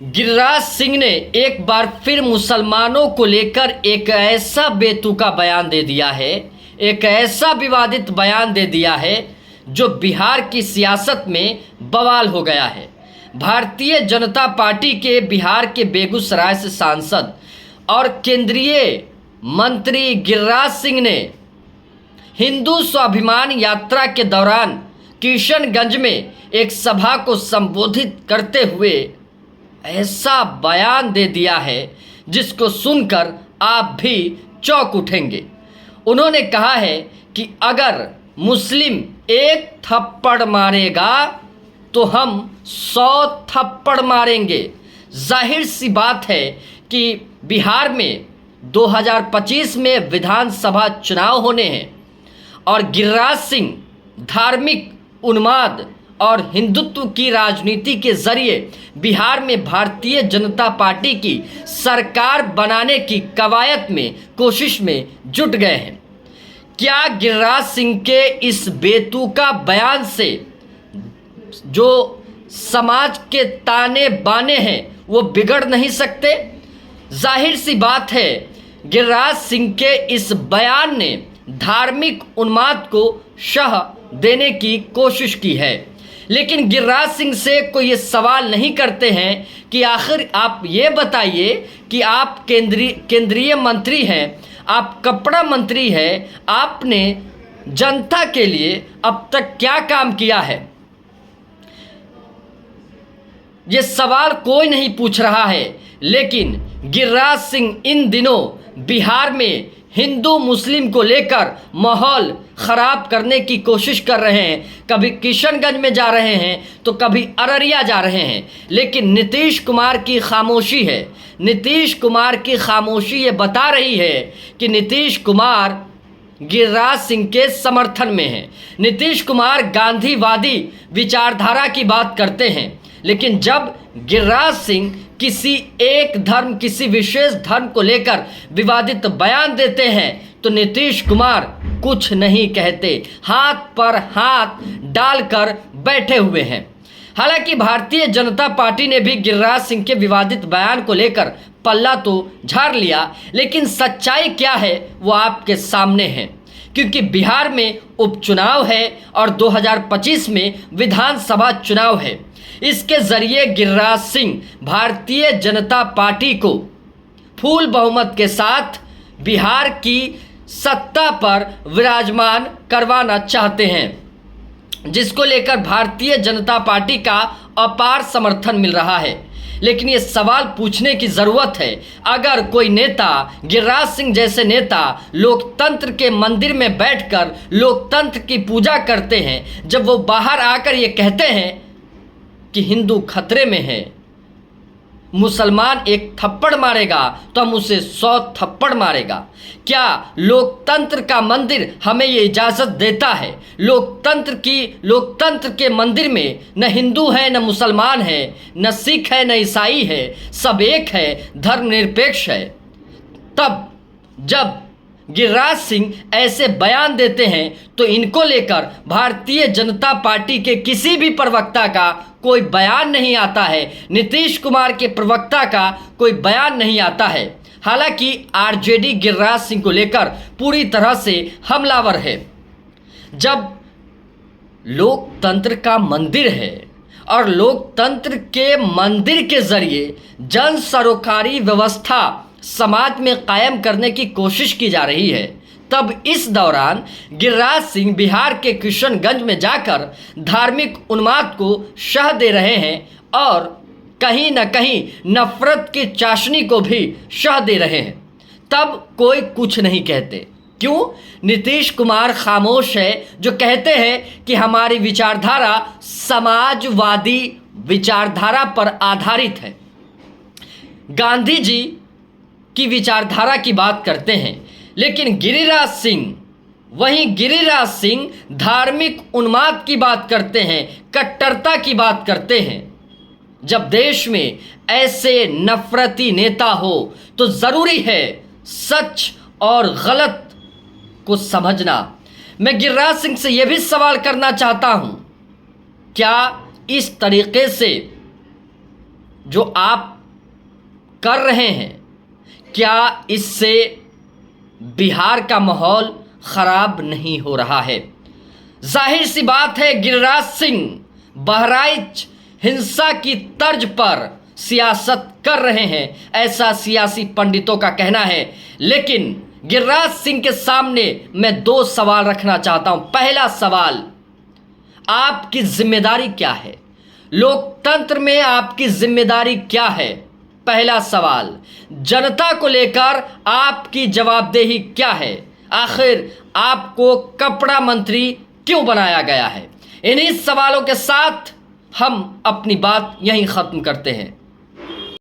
गिरिराज सिंह ने एक बार फिर मुसलमानों को लेकर एक ऐसा बेतुका बयान दे दिया है, एक ऐसा विवादित बयान दे दिया है जो बिहार की सियासत में बवाल हो गया है। भारतीय जनता पार्टी के बिहार के बेगूसराय से सांसद और केंद्रीय मंत्री गिरिराज सिंह ने हिंदू स्वाभिमान यात्रा के दौरान किशनगंज में एक सभा को संबोधित करते हुए ऐसा बयान दे दिया है जिसको सुनकर आप भी चौंक उठेंगे। उन्होंने कहा है कि अगर मुस्लिम एक थप्पड़ मारेगा तो हम 100 थप्पड़ मारेंगे। जाहिर सी बात है कि बिहार में 2025 में विधानसभा चुनाव होने हैं और गिरिराज सिंह धार्मिक उन्माद और हिंदुत्व की राजनीति के जरिए बिहार में भारतीय जनता पार्टी की सरकार बनाने की कवायद में कोशिश में जुट गए हैं। क्या गिरिराज सिंह के इस बेतुका बयान से जो समाज के ताने बाने हैं वो बिगड़ नहीं सकते? जाहिर सी बात है गिरिराज सिंह के इस बयान ने धार्मिक उन्माद को शह देने की कोशिश की है, लेकिन गिरिराज सिंह से कोई ये सवाल नहीं करते हैं कि आखिर आप ये बताइए कि आप केंद्रीय मंत्री हैं, आप कपड़ा मंत्री हैं, आपने जनता के लिए अब तक क्या काम किया है? ये सवाल कोई नहीं पूछ रहा है, लेकिन गिरिराज सिंह इन दिनों बिहार में हिंदू मुस्लिम को लेकर माहौल ख़राब करने की कोशिश कर रहे हैं। कभी किशनगंज में जा रहे हैं तो कभी अररिया जा रहे हैं, लेकिन नीतीश कुमार की खामोशी है। नीतीश कुमार की खामोशी ये बता रही है कि नीतीश कुमार गिरिराज सिंह के समर्थन में है। नीतीश कुमार गांधीवादी विचारधारा की बात करते हैं, लेकिन जब गिरिराज सिंह किसी एक धर्म, किसी विशेष धर्म को लेकर विवादित बयान देते हैं तो नीतीश कुमार कुछ नहीं कहते, हाथ पर हाथ डालकर बैठे हुए हैं। हालांकि भारतीय जनता पार्टी ने भी गिरिराज सिंह के विवादित बयान को लेकर पल्ला तो झाड़ लिया, लेकिन सच्चाई क्या है वो आपके सामने है। क्योंकि बिहार में उपचुनाव है और 2025 में विधानसभा चुनाव है। इसके जरिए गिरिराज सिंह भारतीय जनता पार्टी को फुल बहुमत के साथ बिहार की सत्ता पर विराजमान करवाना चाहते हैं, जिसको लेकर भारतीय जनता पार्टी का अपार समर्थन मिल रहा है। लेकिन ये सवाल पूछने की ज़रूरत है, अगर कोई नेता, गिरिराज सिंह जैसे नेता लोकतंत्र के मंदिर में बैठकर लोकतंत्र की पूजा करते हैं, जब वो बाहर आकर ये कहते हैं कि हिंदू खतरे में है, मुसलमान एक थप्पड़ मारेगा तो हम उसे 100 थप्पड़ मारेगा, क्या लोकतंत्र का मंदिर हमें ये इजाज़त देता है? लोकतंत्र के मंदिर में न हिंदू है, न मुसलमान है, न सिख है, न ईसाई है, सब एक है, धर्मनिरपेक्ष है। तब जब गिरिराज सिंह ऐसे बयान देते हैं तो इनको लेकर भारतीय जनता पार्टी के किसी भी प्रवक्ता का कोई बयान नहीं आता है, नीतीश कुमार के प्रवक्ता का कोई बयान नहीं आता है। हालांकि आरजेडी गिरिराज सिंह को लेकर पूरी तरह से हमलावर है। जब लोकतंत्र का मंदिर है और लोकतंत्र के मंदिर के जरिए जन सरोकारी व्यवस्था समाज में कायम करने की कोशिश की जा रही है, तब इस दौरान गिरिराज सिंह बिहार के किशनगंज में जाकर धार्मिक उन्माद को शह दे रहे हैं और कहीं न कहीं नफरत की चाशनी को भी शह दे रहे हैं। तब कोई कुछ नहीं कहते। क्यों? नीतीश कुमार खामोश है, जो कहते हैं कि हमारी विचारधारा समाजवादी विचारधारा पर आधारित है। गांधी जी की विचारधारा की बात करते हैं, लेकिन गिरिराज सिंह धार्मिक उन्माद की बात करते हैं, कट्टरता की बात करते हैं। जब देश में ऐसे नफरती नेता हो तो ज़रूरी है सच और गलत को समझना। मैं गिरिराज सिंह से यह भी सवाल करना चाहता हूं, क्या इस तरीके से जो आप कर रहे हैं, क्या इससे बिहार का माहौल खराब नहीं हो रहा है? जाहिर सी बात है, गिरिराज सिंह बहराइच हिंसा की तर्ज पर सियासत कर रहे हैं, ऐसा सियासी पंडितों का कहना है। लेकिन गिरिराज सिंह के सामने मैं 2 सवाल रखना चाहता हूं। पहला सवाल, आपकी जिम्मेदारी क्या है? लोकतंत्र में आपकी जिम्मेदारी क्या है? पहला सवाल, जनता को लेकर आपकी जवाबदेही क्या है? आखिर आपको कपड़ा मंत्री क्यों बनाया गया है? इन्हीं सवालों के साथ हम अपनी बात यहीं ख़त्म करते हैं।